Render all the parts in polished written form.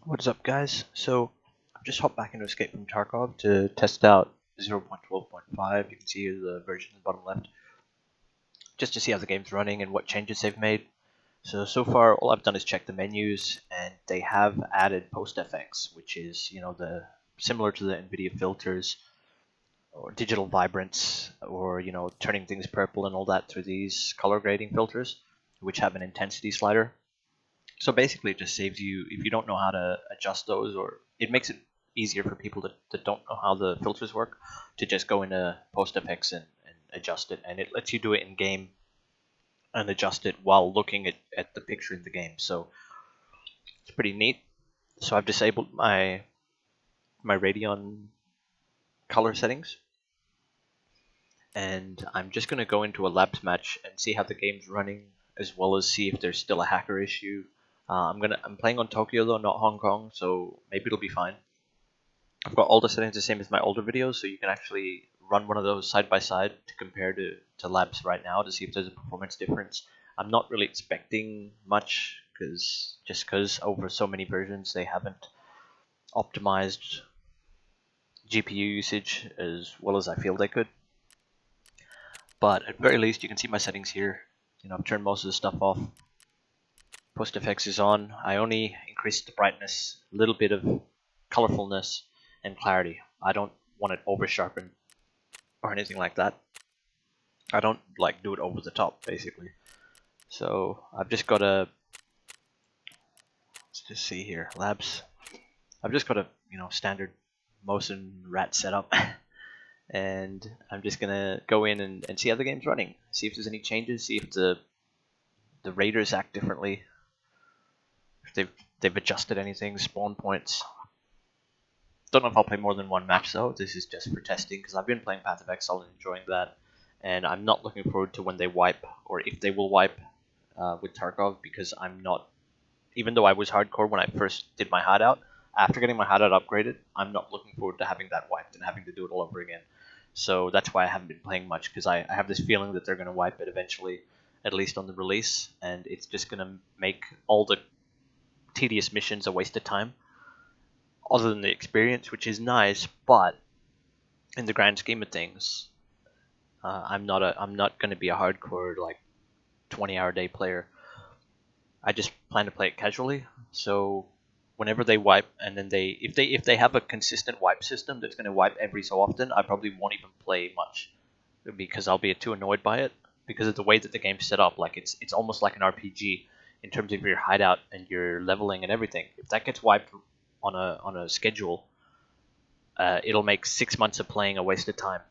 What's up, guys? So I've just hopped back into Escape from Tarkov to test out 0.12.5. You can see here the version in the bottom left, just to see how the game's running and what changes they've made. So far all I've done is check the menus, and they have added post-FX, which is, the similar to the NVIDIA filters or digital vibrance, or turning things purple and all that through these color grading filters, which have an intensity slider. So basically it just saves you, if you don't know how to adjust those, or it makes it easier for people that don't know how the filters work to just go into post-FX and adjust it, and it lets you do it in game and adjust it while looking at the picture in the game. So it's pretty neat. So I've disabled my Radeon color settings, and I'm just going to go into a labs match and see how the game's running, as well as see if there's still a hacker issue. I'm playing on Tokyo though, not Hong Kong, so maybe it'll be fine. I've got all the settings the same as my older videos, so you can actually run one of those side by side to compare to labs right now to see if there's a performance difference. I'm not really expecting much, because over so many versions they haven't optimized GPU usage as well as I feel they could. But at very least you can see my settings here. I've turned most of the stuff off. Post-FX is on. I only increased the brightness, a little bit of colorfulness, and clarity. I don't want it over sharpened or anything like that. I don't do it over the top, basically. So I've just got a, let's just see here, labs. I've just got a standard Mosin rat setup, and I'm just gonna go in and see how the game's running. See if there's any changes. See if the raiders act differently. If they've adjusted anything, spawn points. Don't know if I'll play more than one match though. This is just for testing, because I've been playing Path of Exile and enjoying that, and I'm not looking forward to when they wipe, or if they will wipe with Tarkov, because I'm not, even though I was hardcore when I first did my hideout, after getting my hideout upgraded, I'm not looking forward to having that wiped and having to do it all over again. So that's why I haven't been playing much, because I have this feeling that they're going to wipe it eventually, at least on the release, and it's just going to make all the tedious missions a waste of time, other than the experience, which is nice, but in the grand scheme of things, I'm not going to be a hardcore 20-hour day player. I just plan to play it casually. So whenever they wipe, and then if they have a consistent wipe system that's going to wipe every so often, I probably won't even play much, because I'll be too annoyed by it, because of the way that the game's set up. It's almost like an RPG in terms of your hideout and your leveling and everything. If that gets wiped on a schedule, it'll make 6 months of playing a waste of time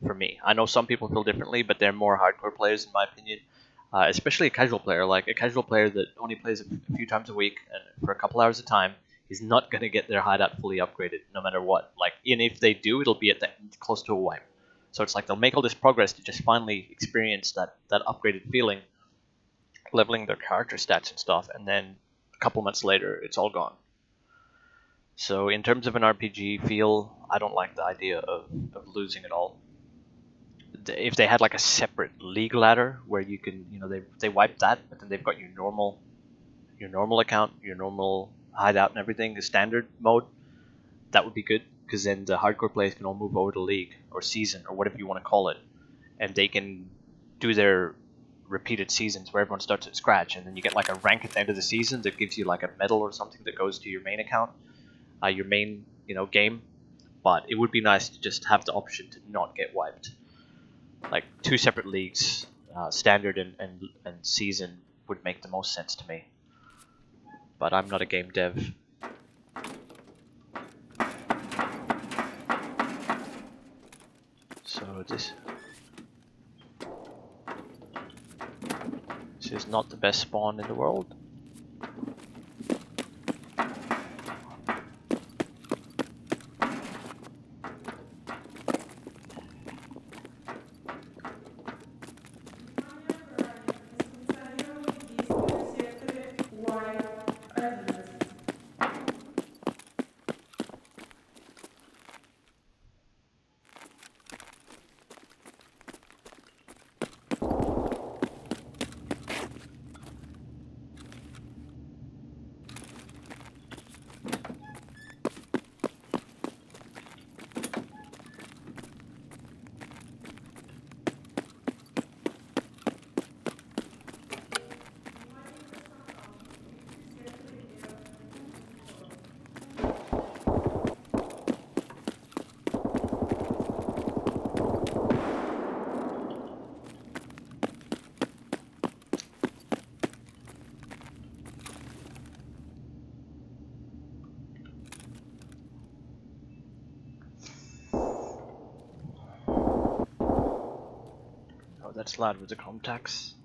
for me. I know some people feel differently, but they're more hardcore players in my opinion. Especially a casual player, like a casual player that only plays a few times a week and for a couple hours at a time, is not going to get their hideout fully upgraded no matter what. And if they do, it'll be at that close to a wipe. So it's like they'll make all this progress to just finally experience that upgraded feeling, leveling their character stats and stuff, and then a couple months later, it's all gone. So in terms of an RPG feel, I don't like the idea of losing it all. If they had a separate league ladder where you can, they wipe that, but then they've got your normal account, your normal hideout and everything, the standard mode, that would be good, because then the hardcore players can all move over to league or season or whatever you want to call it, and they can do their repeated seasons where everyone starts at scratch, and then you get a rank at the end of the season that gives you a medal or something that goes to your main account, your main game. But it would be nice to just have the option to not get wiped. 2 separate leagues, standard and season, would make the most sense to me. But I'm not a game dev. So this is not the best spawn in the world. let's load with the contacts.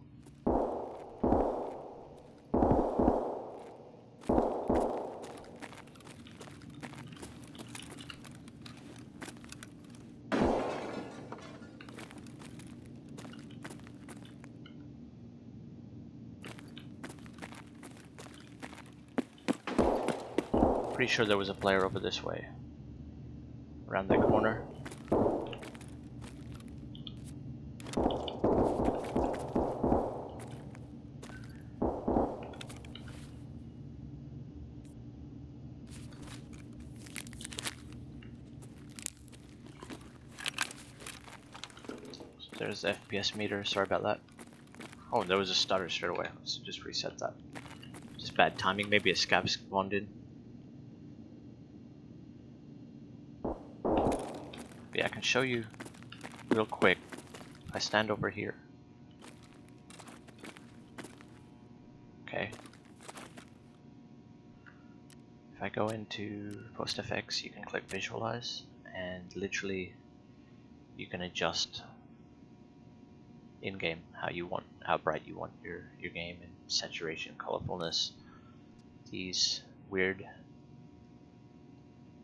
Pretty sure there was a player over this way, around that corner. There's the FPS meter, sorry about that. Oh, there was a stutter straight away. Let's just reset that. Just bad timing, maybe a scav spawned in. Yeah, I can show you real quick. I stand over here. Okay. If I go into PostFX, you can click visualize, and literally you can adjust in-game how bright you want your game, and saturation, colorfulness, these weird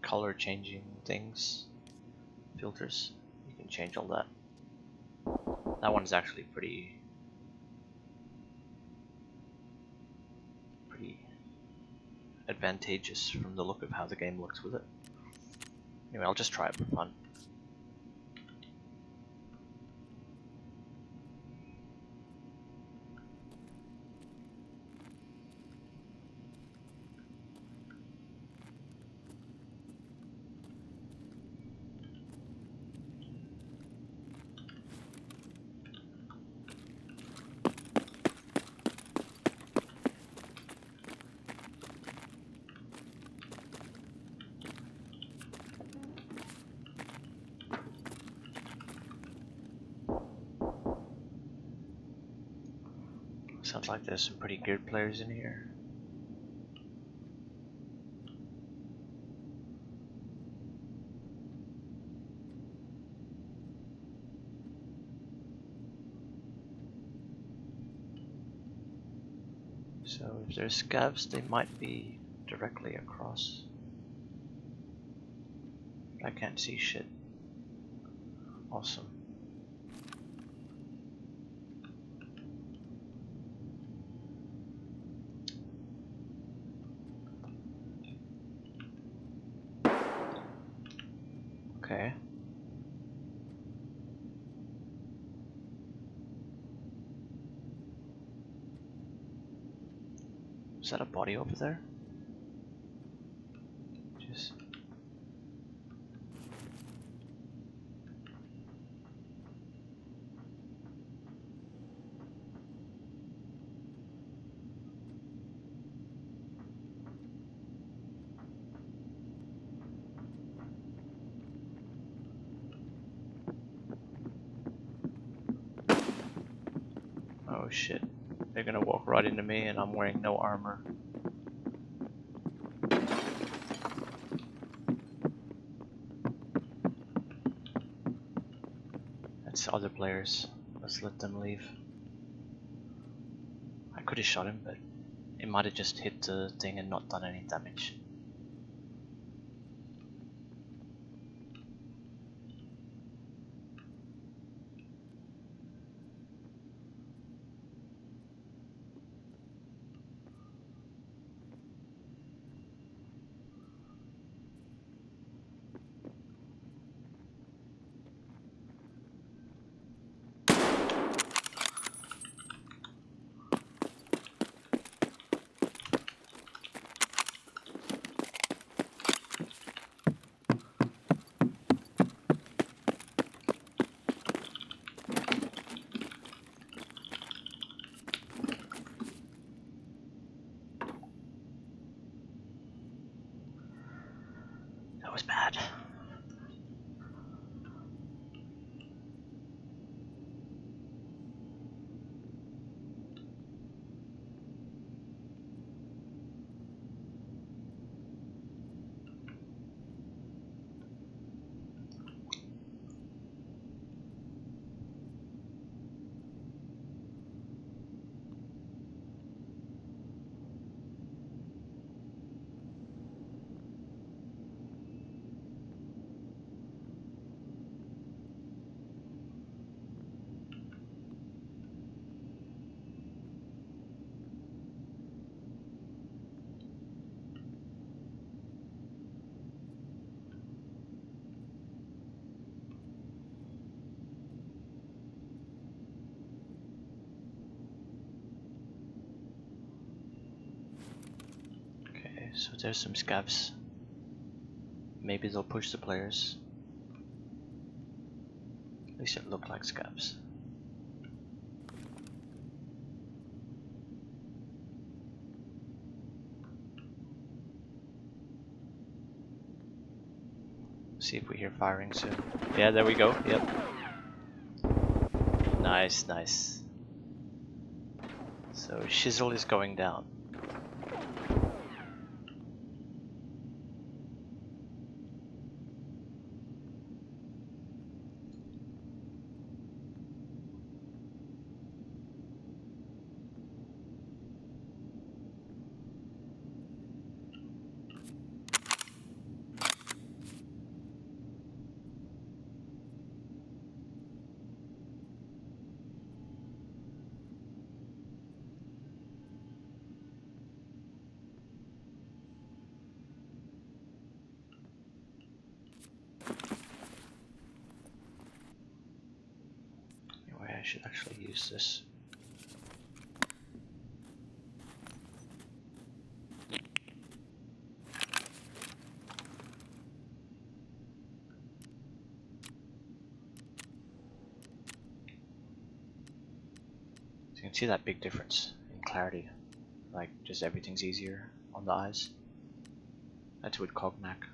color changing things, filters. You can change all that. That one's actually pretty advantageous from the look of how the game looks with it. Anyway, I'll just try it for fun. Sounds like there's some pretty good players in here. So if there's scavs, they might be directly across. I can't see shit. Awesome. Okay. Is that a body over there? Just... Oh shit. They're gonna walk right into me and I'm wearing no armor. That's other players. Let's let them leave. I could have shot him, but it might have just hit the thing and not done any damage. That was bad. so there's some scavs. Maybe they'll push the players. At least it looked like scavs. See if we hear firing soon. Yeah, there we go. Yep. Nice, nice. So Shizzle is going down. I should actually use this. So you can see that big difference in clarity. Like, just everything's easier on the eyes. That's with Cognac.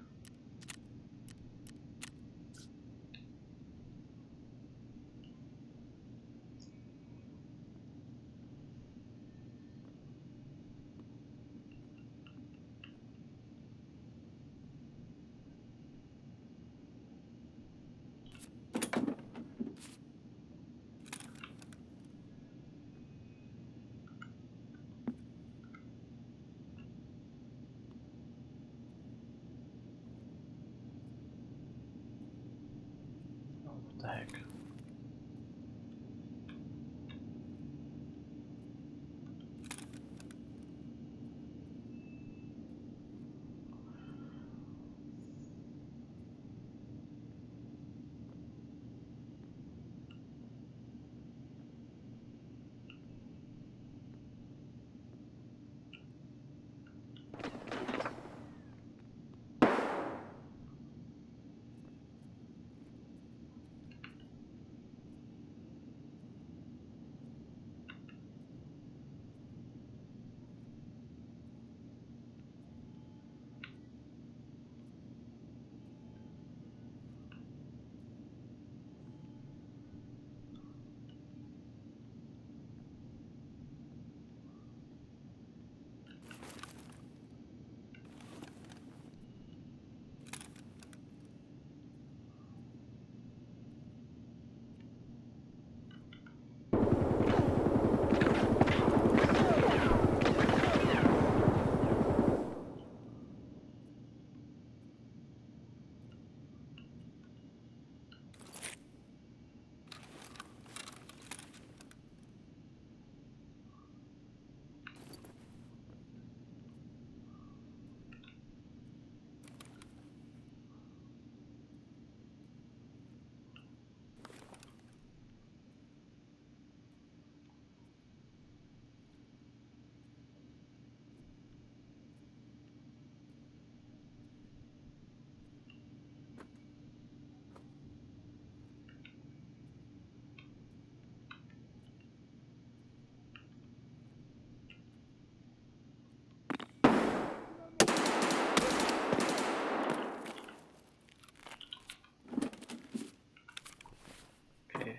What the heck?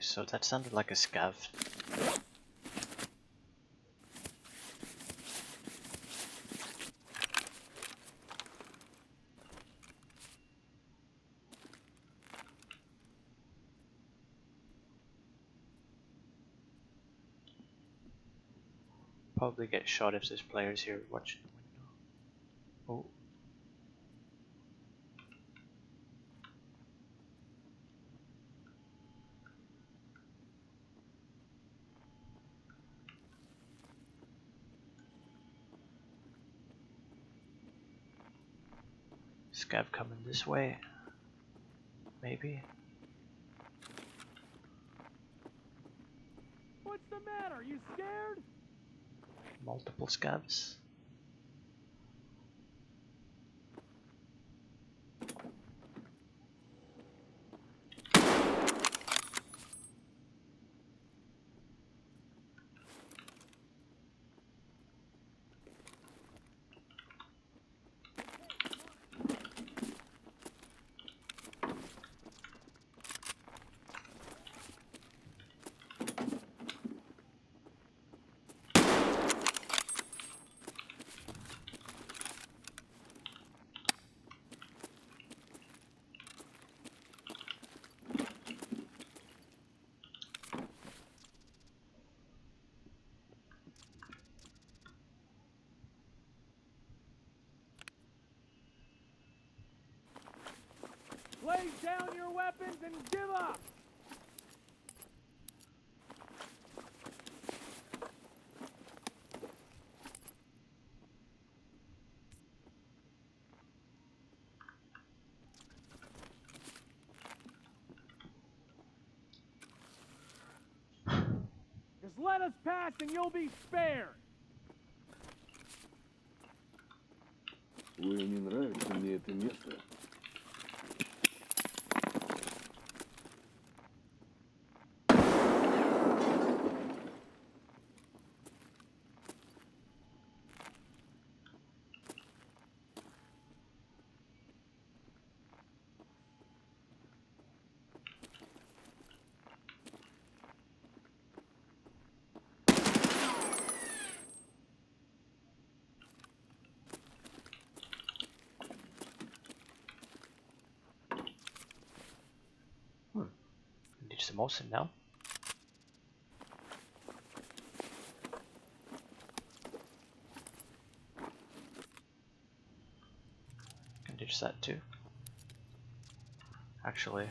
So that sounded like a scav. Probably get shot if there's players here watching the window. Oh. Scav coming this way. Maybe. What's the matter? You scared? Multiple scavs. Lay down your weapons and give up! Just let us pass and you'll be spared! Ой, не нравится мне это место. Do some Olsen now. Can ditch that too. Actually.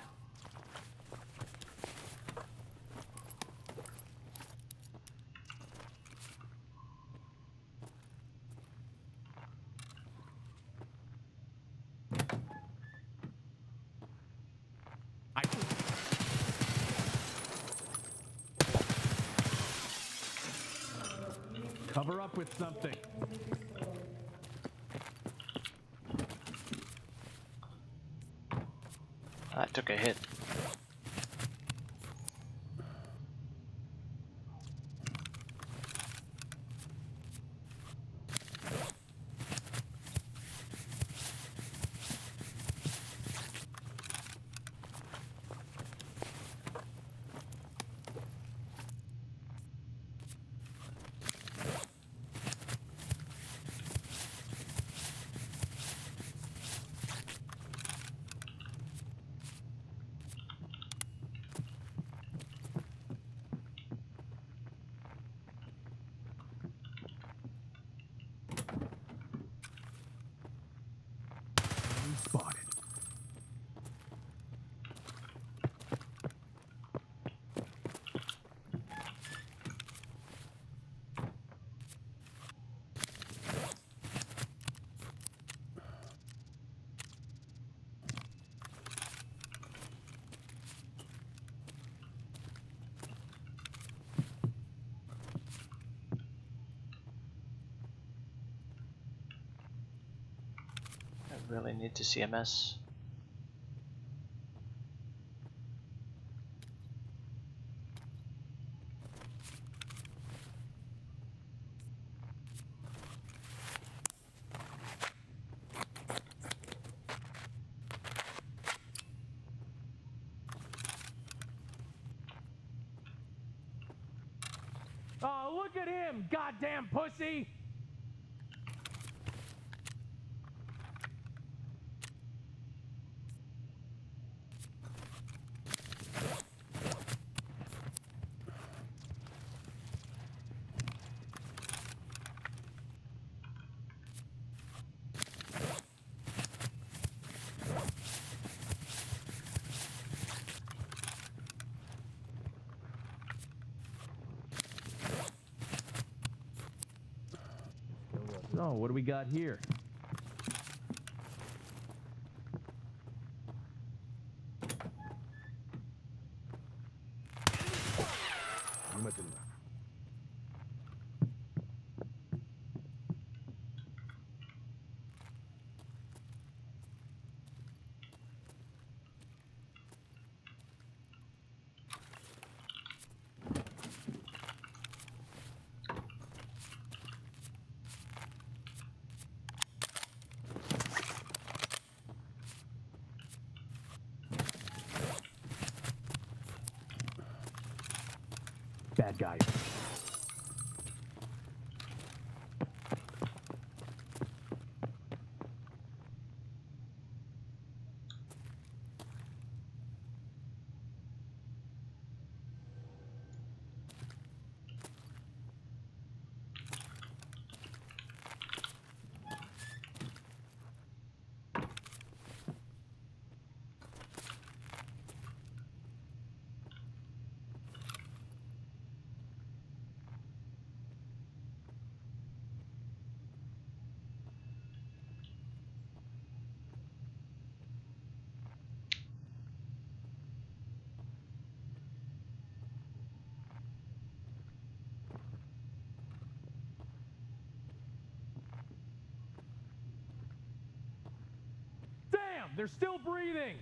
Cover up with something. That took a hit. Spotted. I really need to CMS. Oh, look at him, goddamn pussy! So, what do we got here? Внимательно. Bad guys. They're still breathing!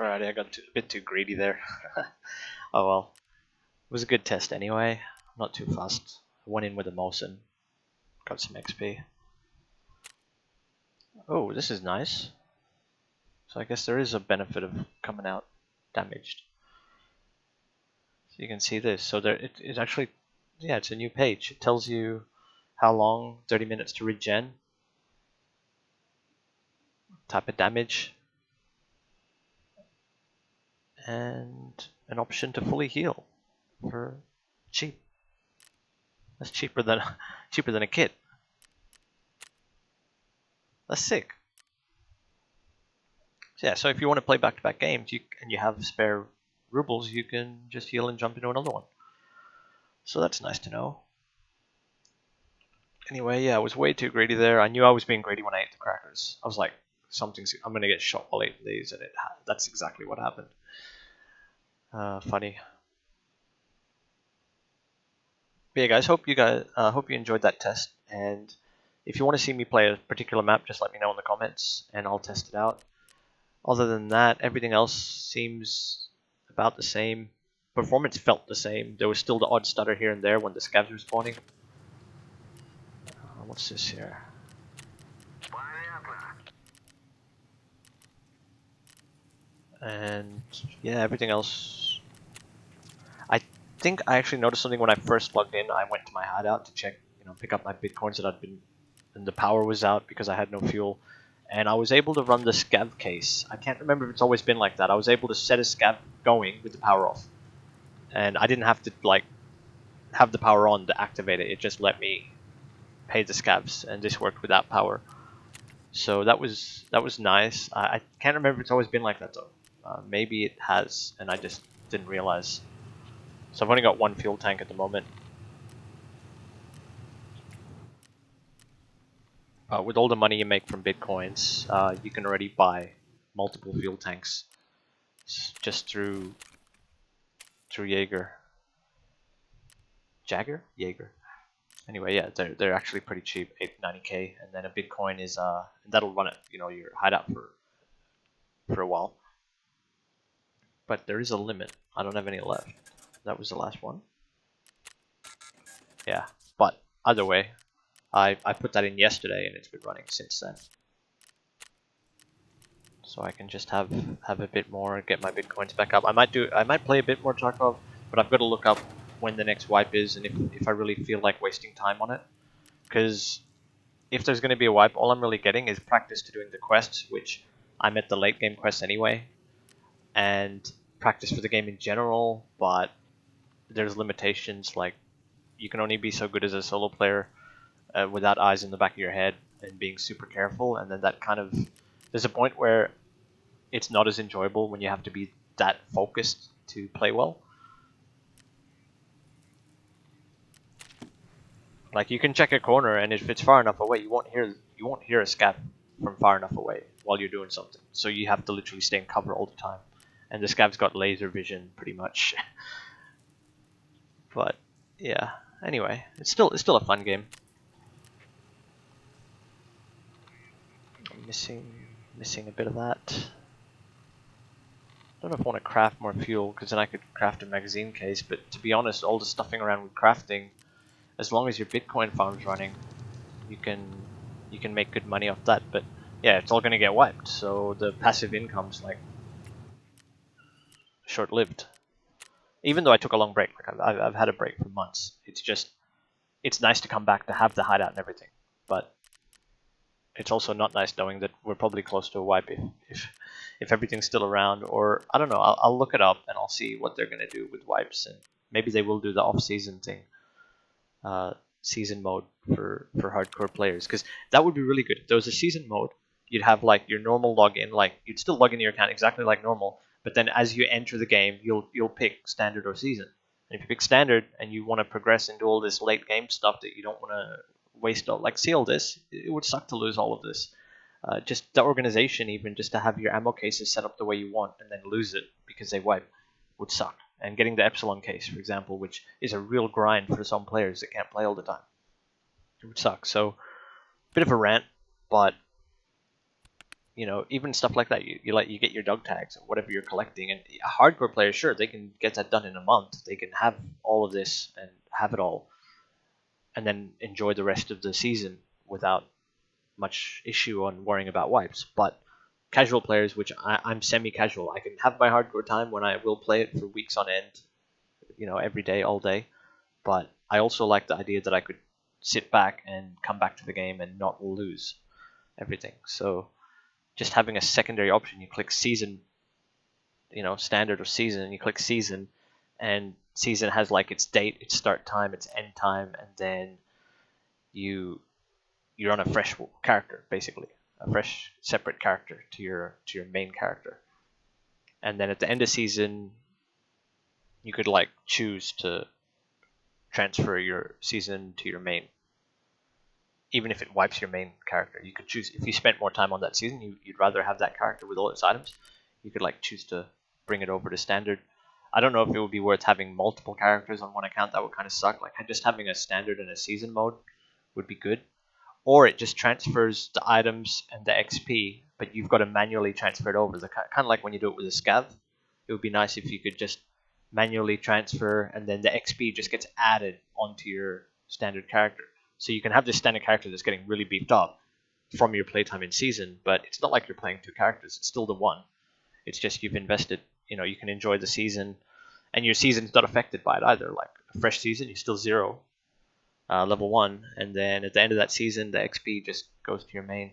Alrighty, I got a bit too greedy there. Oh well. It was a good test anyway. Not too fussed. I went in with a Molson. Got some XP. Oh, this is nice. So I guess there is a benefit of coming out damaged. So you can see this. So there, it actually, yeah, it's a new page. It tells you how long, 30 minutes to regen. Type of damage. And an option to fully heal for cheap. That's cheaper than a kit. That's sick. So yeah, so if you want to play back-to-back games and you have spare rubles, you can just heal and jump into another one. So that's nice to know. Anyway, yeah, I was way too greedy there. I knew I was being greedy when I ate the crackers. I was like, I'm gonna get shot while eating these, and that's exactly what happened. Funny. But yeah, guys, hope you enjoyed that test. And if you want to see me play a particular map, just let me know in the comments, and I'll test it out. Other than that, everything else seems about the same. Performance felt the same. There was still the odd stutter here and there when the scavs were spawning. What's this here? And yeah, everything else. I think I actually noticed something when I first logged in. I went to my hideout to check, pick up my bitcoins that and the power was out because I had no fuel. And I was able to run the scav case. I can't remember if it's always been like that. I was able to set a scav going with the power off. And I didn't have to have the power on to activate it. It just let me pay the scavs, and this worked without power. So that was nice. I can't remember if it's always been like that though. Maybe it has, and I just didn't realize. So I've only got one fuel tank at the moment. With all the money you make from bitcoins, you can already buy multiple fuel tanks just through Jaeger. Jaeger. Anyway, yeah, they're actually pretty cheap, 890k, and then a bitcoin is that'll run it, your hideout for a while. But there is a limit. I don't have any left. That was the last one. Yeah, but either way, I put that in yesterday, and it's been running since then. So I can just have a bit more, get my bitcoins back up. I might play a bit more Tarkov, but I've got to look up when the next wipe is, and if I really feel like wasting time on it. Because if there's going to be a wipe, all I'm really getting is practice to doing the quests, which I'm at the late game quests anyway, and practice for the game in general, but there's limitations, like you can only be so good as a solo player without eyes in the back of your head and being super careful, and then that kind of, there's a point where it's not as enjoyable when you have to be that focused to play well. Like you can check a corner, and if it's far enough away, you won't hear a scav from far enough away while you're doing something. So you have to literally stay in cover all the time, and the scav's got laser vision pretty much. But yeah, anyway, it's still a fun game. I'm missing a bit of that. I don't know if I want to craft more fuel, because then I could craft a magazine case. But to be honest, all the stuffing around with crafting, as long as your Bitcoin farm's running, you can make good money off that. But yeah, it's all going to get wiped, so the passive income's like short-lived. Even though I took a long break, like I've had a break for months. It's nice to come back to have the hideout and everything, but it's also not nice knowing that we're probably close to a wipe if everything's still around. Or I don't know. I'll look it up and I'll see what they're gonna do with wipes, and maybe they will do the off-season thing, season mode for hardcore players, because that would be really good. If there was a season mode, you'd have like your normal login, like you'd still log into your account exactly like normal, but then as you enter the game, you'll pick standard or season. And if you pick standard and you want to progress into all this late game stuff that you don't want to waste all, like see all this, it would suck to lose all of this. Just the organization, even just to have your ammo cases set up the way you want and then lose it because they wipe, would suck. And getting the Epsilon case, for example, which is a real grind for some players that can't play all the time, it would suck. So, bit of a rant, but you know, even stuff like that, you get your dog tags or whatever you're collecting, and a hardcore player, sure, they can get that done in a month. They can have all of this and have it all, and then enjoy the rest of the season without much issue on worrying about wipes. But casual players, which I'm semi-casual, I can have my hardcore time when I will play it for weeks on end, you know, every day, all day. But I also like the idea that I could sit back and come back to the game and not lose everything. So just having a secondary option, you click season, you know, standard or season, and you click season, and season has like its date, its start time, its end time, and then you're on a fresh character, basically a fresh separate character to your main character. And then at the end of season, you could like choose to transfer your season to your main. Even if it wipes your main character, you could choose, if you spent more time on that season, you'd rather have that character with all its items, you could like choose to bring it over to standard. I don't know if it would be worth having multiple characters on one account. That would kind of suck. Like just having a standard and a season mode would be good. Or it just transfers the items and the XP, but you've got to manually transfer it over. Kind of like when you do it with a scav. It would be nice if you could just manually transfer, and then the XP just gets added onto your standard character. So you can have this standard character that's getting really beefed up from your playtime in season, but it's not like you're playing two characters. It's still the one. It's just you've invested. You know, you can enjoy the season, and your season's not affected by it either. Like a fresh season, you're still 0, level 1, and then at the end of that season, the XP just goes to your main.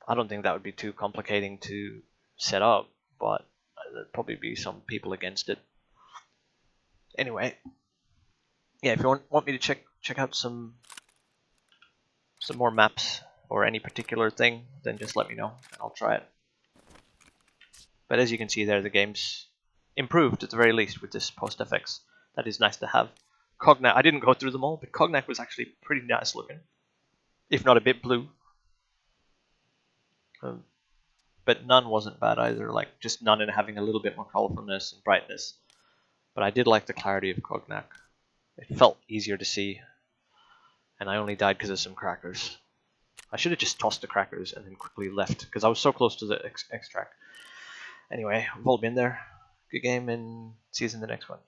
I don't think that would be too complicating to set up, but there'd probably be some people against it. Anyway, yeah, if you want me to check out some more maps or any particular thing, then just let me know and I'll try it. But as you can see there, the game's improved at the very least with this post-FX. That is nice to have. Cognac, I didn't go through them all, but Cognac was actually pretty nice looking, if not a bit blue. But none wasn't bad either, like just none and having a little bit more colorfulness and brightness. But I did like the clarity of Cognac. It felt easier to see, and I only died because of some crackers. I should have just tossed the crackers and then quickly left, because I was so close to the extract. Anyway, we've all been there. Good game, and see you in the next one.